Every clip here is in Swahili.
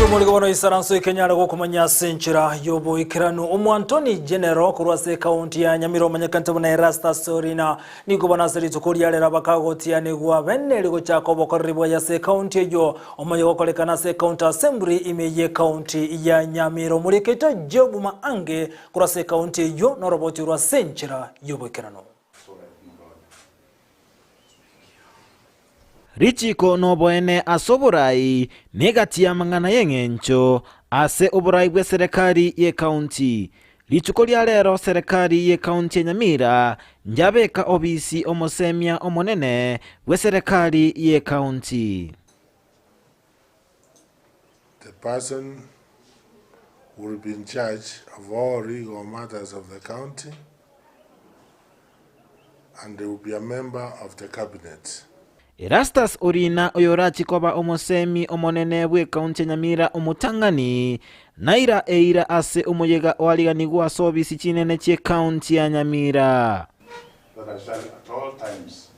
Tumuli gono isaranso Kenya go kumanya senchira yobo ikirano Antony General kurwase county ya Nyamira manyakanta na Rasta Sorina niko banasiri tukuri ale rabakagoti ya negwa benne ligo chako bokoribo ya se county yo omayo kolekana se county assembly imeye county ya Nyamira muliketo jobu maange kurwase county yo no roboti rwa senchira yobo ikirano Richiko noboene asoburai negatia mangana yengencho ase oburai bwe serikali ye county. Lichuko lya lero serikali ye county Nyamira njabeka obisi omosemia omonene bwe serikali ye county. The person will be in charge of all legal matters of the county and they will be a member of the cabinet. Erastus Orina oyorachi koba omosemi omonene bwe county Nyamira omutangani naira eira ase omoyega waliganigwa sobisi chinene chie county ya Nyamira. That I shall at all times,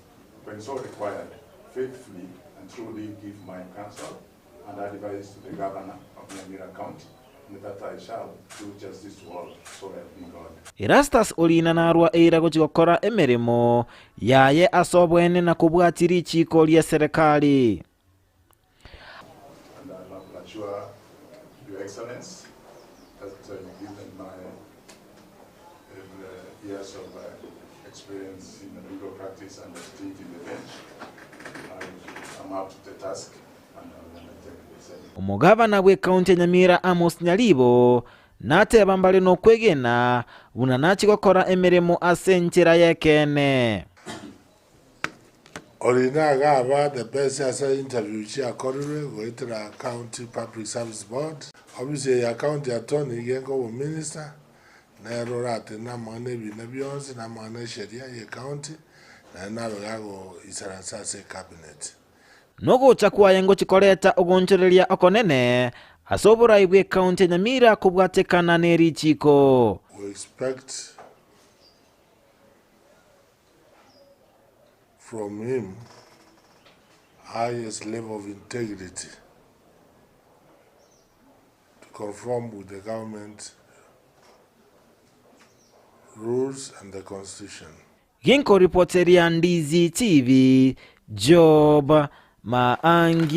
when so required, faithfully and truly give my counsel and advice to the governor of Nyamira County, and that I shall do justice to all, so help me God. Erastus Orina narwa eira gochigokora emeremo yaye asobwene na kubwatiri chiko lya serikali. And I assure Your Excellence that given my years of experience in the legal practice and the state in the bench, I'm up to the task and I'm going to take the same. Omugavana bwe county Nyamira Amos Nyalibo nate bambale no kwegena unanachi gokora emeremo asenchera yekene. Orina gaba the best as an interview chia korire with the county public service board. Obviously ya county attorney yengo minister na rorate na mane binabionse na mane sheria ye county na gago isaransa se cabinet. Nogo chakwa yengo chikoleta ogonchorelia okonene asoburai bwe county Nyamira kubwatekana neri chiko. We expect from him highest level of integrity to conform with the government rules and the constitution. Ginko reporteria Ndizi TV Job Maangi.